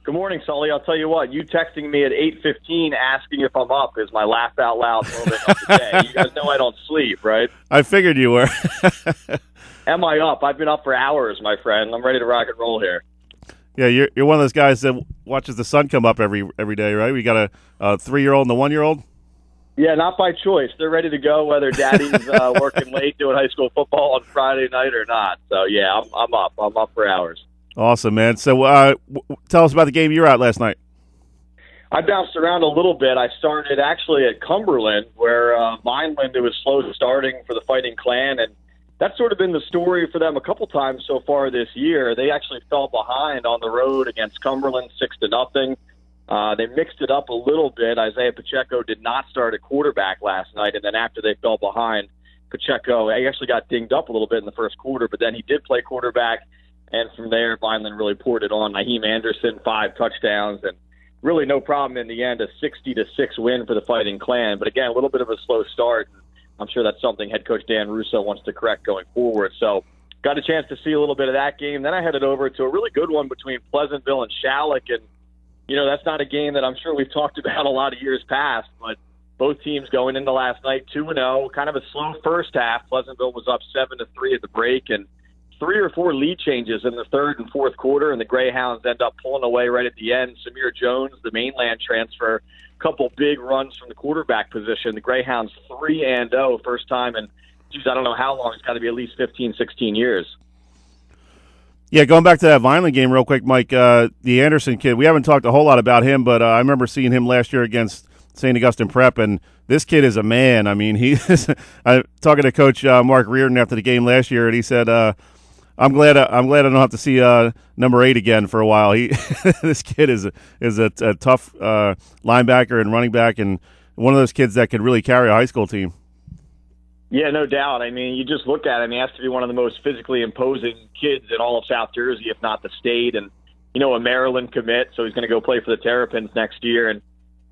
Good morning, Sully. I'll tell you what, you texting me at 8:15 asking if I'm up is my laugh out loud moment of the day. You guys know I don't sleep, right? I figured you were. Am I up? I've been up for hours, my friend. I'm ready to rock and roll here. Yeah, you're one of those guys that watches the sun come up every day, right? We got a 3-year-old and a 1-year-old? Yeah, not by choice. They're ready to go, whether Daddy's working late doing high school football on Friday night or not. So, yeah, I'm up. I'm up for hours. Awesome, man. So tell us about the game you were at last night. I bounced around a little bit. I started actually at Cumberland, where Vineland, it was slow starting for the Fighting Clan, and that's sort of been the story for them a couple times so far this year. They actually fell behind on the road against Cumberland 6-0. They mixed it up a little bit. Isaiah Pacheco did not start at quarterback last night, and then after they fell behind, Pacheco, he actually got dinged up a little bit in the first quarter, but then he did play quarterback. And from there, Vineland really poured it on. Naheem Anderson, 5 touchdowns, and really no problem in the end, a 60-6 win for the Fighting Clan. But again, a little bit of a slow start. I'm sure that's something head coach Dan Russo wants to correct going forward. So got a chance to see a little bit of that game. Then I headed over to a really good one between Pleasantville and Shalleck. And, you know, that's not a game that I'm sure we've talked about a lot of years past, but both teams going into last night 2-0, kind of a slow first half. Pleasantville was up 7-3 at the break, and 3 or 4 lead changes in the third and fourth quarter, and the Greyhounds end up pulling away right at the end. Samir Jones, the mainland transfer, a couple big runs from the quarterback position. The Greyhounds 3-0, first time in, geez, I don't know how long. It's got to be at least 15, 16 years. Yeah, going back to that Vineland game real quick, Mike, the Anderson kid, we haven't talked a whole lot about him, but I remember seeing him last year against St. Augustine Prep, and this kid is a man. I mean, he is talking to Coach Mark Reardon after the game last year, and he said, I'm glad I don't have to see number 8 again for a while. This kid is a tough linebacker and running back, and one of those kids that could really carry a high school team. Yeah, no doubt. I mean, you just look at him. He has to be one of the most physically imposing kids in all of South Jersey, if not the state. And, you know, a Maryland commit, so he's going to go play for the Terrapins next year. And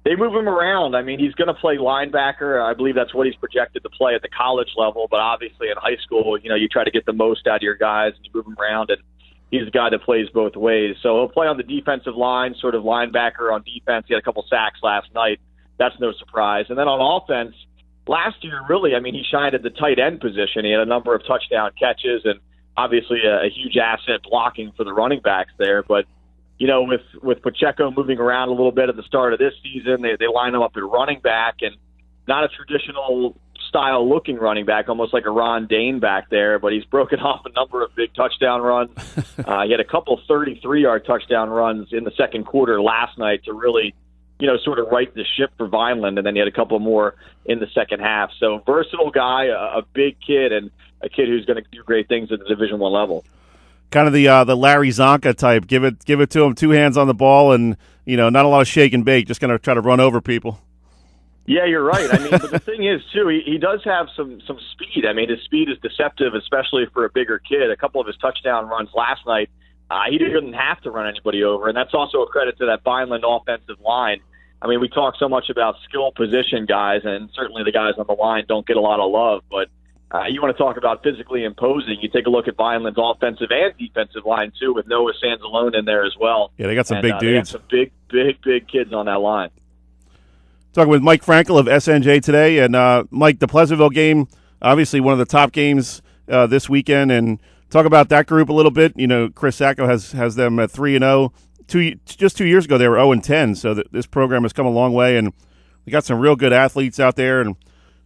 they move him around. I mean, he's going to play linebacker. I believe that's what he's projected to play at the college level. But obviously in high school, you know, you try to get the most out of your guys and you move him around. And he's a guy that plays both ways. So he'll play on the defensive line, sort of linebacker on defense. He had a couple sacks last night. That's no surprise. And then on offense, last year, really, I mean, he shined at the tight end position. He had a number of touchdown catches and obviously a huge asset blocking for the running backs there. But you know, with Pacheco moving around a little bit at the start of this season, they line him up at running back, and not a traditional style-looking running back, almost like a Ron Dane back there, but he's broken off a number of big touchdown runs. He had a couple 33-yard touchdown runs in the second quarter last night to really, you know, sort of right the ship for Vineland, and then he had a couple more in the second half. So versatile guy, a big kid, and a kid who's going to do great things at the Division I level. Kind of the Larry Zonka type. Give it to him, 2 hands on the ball, and you know, not a lot of shake and bake. Just going to try to run over people. Yeah, you're right. I mean, but the thing is too, he does have some speed. I mean, his speed is deceptive, especially for a bigger kid. A couple of his touchdown runs last night, he didn't have to run anybody over, and that's also a credit to that Vineland offensive line. I mean, we talk so much about skill position guys, and certainly the guys on the line don't get a lot of love, but you want to talk about physically imposing. You take a look at Vineland's offensive and defensive line, too, with Noah Sanzalone in there as well. Yeah, they got some big dudes. They got some big kids on that line. Talking with Mike Frankel of SNJ today. And, Mike, the Pleasantville game, obviously one of the top games this weekend. And talk about that group a little bit. You know, Chris Sacco has them at 3-0. Just 2 years ago, they were 0-10. So this program has come a long way. And we got some real good athletes out there. And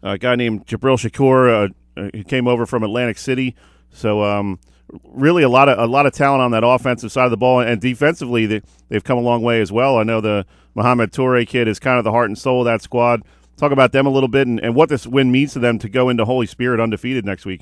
a guy named Jabril Shakur, he came over from Atlantic City, so really a lot of talent on that offensive side of the ball, and defensively they've come a long way as well. I know the Mohamed Toure kid is kind of the heart and soul of that squad. Talk about them a little bit and what this win means to them to go into Holy Spirit undefeated next week.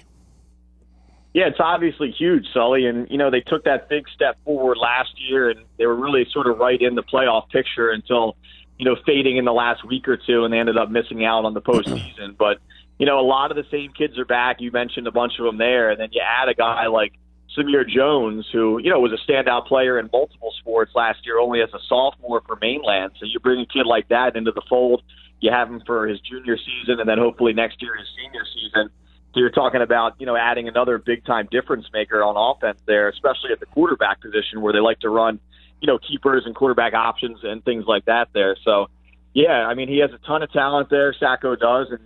Yeah, it's obviously huge, Sully, and you know they took that big step forward last year, and they were really sort of right in the playoff picture until, you know, fading in the last week or two, and they ended up missing out on the postseason. But you know, a lot of the same kids are back. You mentioned a bunch of them there. And then you add a guy like Samir Jones, who, you know, was a standout player in multiple sports last year, only as a sophomore for Mainland. So you bring a kid like that into the fold. You have him for his junior season and then hopefully next year his senior season. So you're talking about, you know, adding another big-time difference maker on offense there, especially at the quarterback position where they like to run, keepers and quarterback options and things like that there. So, yeah, I mean, he has a ton of talent there. Sacco does, and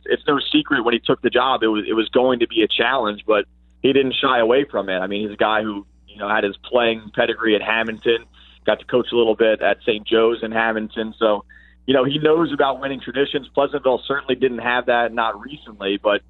it's no secret when he took the job, it was going to be a challenge, but he didn't shy away from it. I mean, he's a guy who had his playing pedigree at Hamilton, got to coach a little bit at St. Joe's in Hamilton, so he knows about winning traditions. Pleasantville certainly didn't have that, not recently, but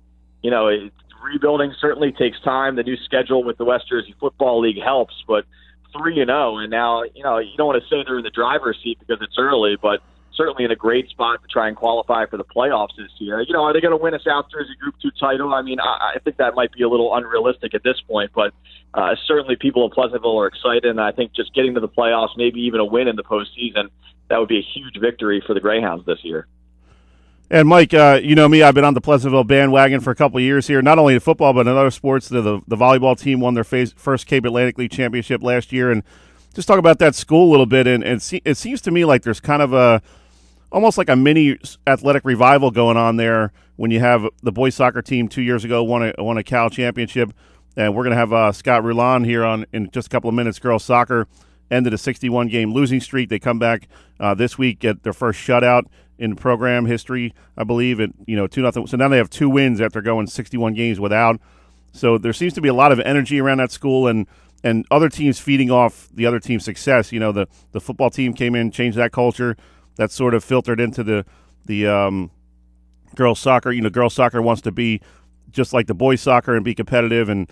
rebuilding certainly takes time. The new schedule with the West Jersey Football League helps, but 3-0, and now you don't want to say they're in the driver's seat because it's early, but certainly in a great spot to try and qualify for the playoffs this year. Are they going to win a South Jersey Group 2 title? I mean, I think that might be a little unrealistic at this point, but certainly people in Pleasantville are excited, and I think just getting to the playoffs, maybe even a win in the postseason, that would be a huge victory for the Greyhounds this year. And, Mike, you know me, I've been on the Pleasantville bandwagon for a couple of years here, not only in football but in other sports. The volleyball team won their first Cape Atlantic League championship last year, and just talk about that school a little bit. And it seems to me like there's kind of almost like a mini athletic revival going on there when you have the boys soccer team 2 years ago won a Cal championship, and we're going to have Scott Roulan here in just a couple of minutes. Girls soccer ended a 61-game losing streak. They come back this week, get their first shutout in program history, I believe, at 2-0. So now they have 2 wins after going 61 games without. So there seems to be a lot of energy around that school, and other teams feeding off the other team's success. The football team came in, changed that culture. That sort of filtered into the girls soccer. Girls soccer wants to be just like the boys soccer and be competitive, and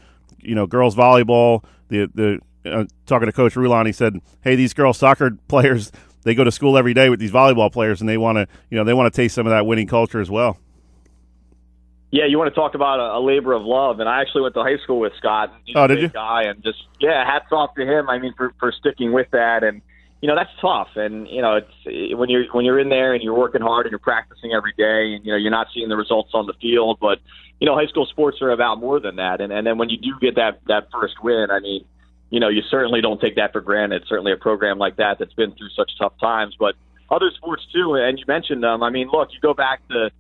girls volleyball. Talking to Coach Roulan, he said, "Hey, these girls soccer players, they go to school every day with these volleyball players, and they want to taste some of that winning culture as well." Yeah, you want to talk about a labor of love, and I actually went to high school with Scott. He's a did you? Guy, and just hats off to him. I mean, for sticking with that, and that's tough. And it's when you're in there and you're working hard and you're practicing every day, and you're not seeing the results on the field, but high school sports are about more than that. And then when you do get that first win, I mean, you certainly don't take that for granted. Certainly a program like that's been through such tough times, but other sports too. And you mentioned them. I mean, look, you go back to,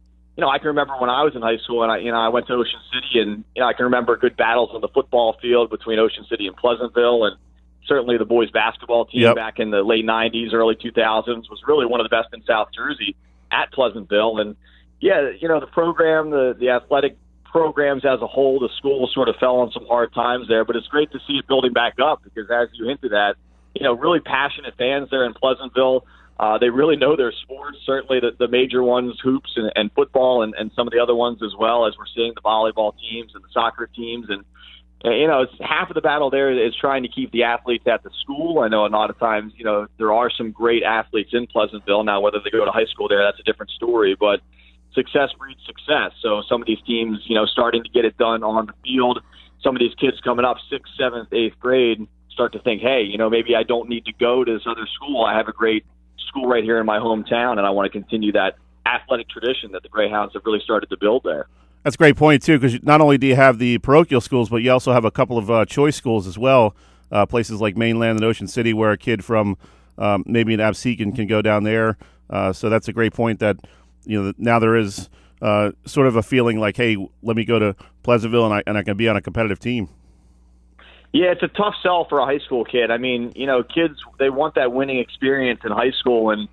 I can remember when I was in high school and I went to Ocean City, and I can remember good battles on the football field between Ocean City and Pleasantville, and certainly the boys basketball team back in the late 90s, early 2000s was really one of the best in South Jersey at Pleasantville. And the program, the athletic programs as a whole, the school sort of fell on some hard times there, but it's great to see it building back up because, as you hinted at, really passionate fans there in Pleasantville. They really know their sports, certainly the major ones, hoops and football, and some of the other ones as well, as we're seeing the volleyball teams and the soccer teams. And it's half of the battle there is trying to keep the athletes at the school. I know a lot of times, there are some great athletes in Pleasantville. Now, whether they go to high school there, that's a different story, but success breeds success. So some of these teams, starting to get it done on the field. Some of these kids coming up 6th, 7th, 8th grade start to think, hey, maybe I don't need to go to this other school. I have a great school right here in my hometown, and I want to continue that athletic tradition that the Greyhounds have really started to build there. That's a great point, too, because not only do you have the parochial schools, but you also have a couple of choice schools as well, places like Mainland and Ocean City where a kid from maybe an Absecon can go down there. So that's a great point that, now there is sort of a feeling like, hey, let me go to Pleasantville and I can be on a competitive team. Yeah, it's a tough sell for a high school kid. I mean, kids, they want that winning experience in high school, and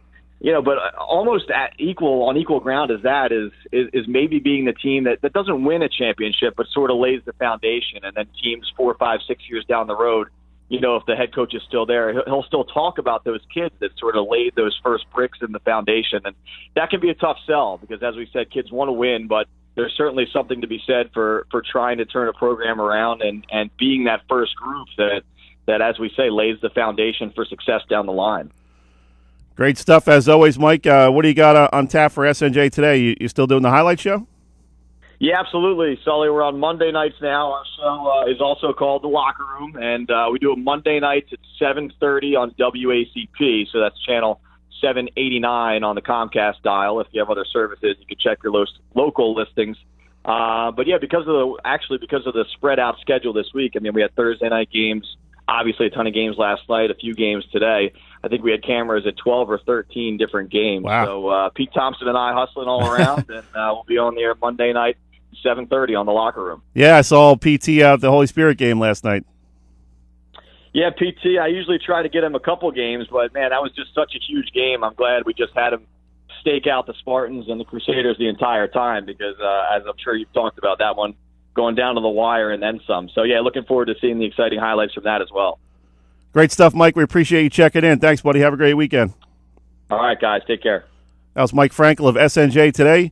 but almost on equal ground as that is maybe being the team that doesn't win a championship, but sort of lays the foundation, and then teams 4, 5, 6 years down the road, if the head coach is still there, he'll still talk about those kids that sort of laid those first bricks in the foundation, and that can be a tough sell because, as we said, kids want to win, but there's certainly something to be said for trying to turn a program around and being that first group that, as we say, lays the foundation for success down the line. Great stuff, as always, Mike. What do you got on tap for SNJ today? You still doing the highlight show? Yeah, absolutely. Sully, we're on Monday nights now. Our show is also called The Locker Room, and we do it Monday nights at 7:30 on WACP, so that's channel 789 on the Comcast dial. If you have other services, you can check your local listings. But yeah, because of the spread out schedule this week, I mean, we had Thursday night games, obviously a ton of games last night, a few games today. I think we had cameras at 12 or 13 different games. Wow. So Pete Thompson and I hustling all around, and we'll be on the air Monday night, 7:30 on The Locker Room. Yeah, I saw PT out at the Holy Spirit game last night. Yeah, PT, I usually try to get him a couple games, but, man, that was just such a huge game. I'm glad we just had him stake out the Spartans and the Crusaders the entire time because, as I'm sure you've talked about, that one going down to the wire and then some. So, yeah, looking forward to seeing the exciting highlights from that as well. Great stuff, Mike. We appreciate you checking in. Thanks, buddy. Have a great weekend. All right, guys. Take care. That was Mike Frankel of SNJ today.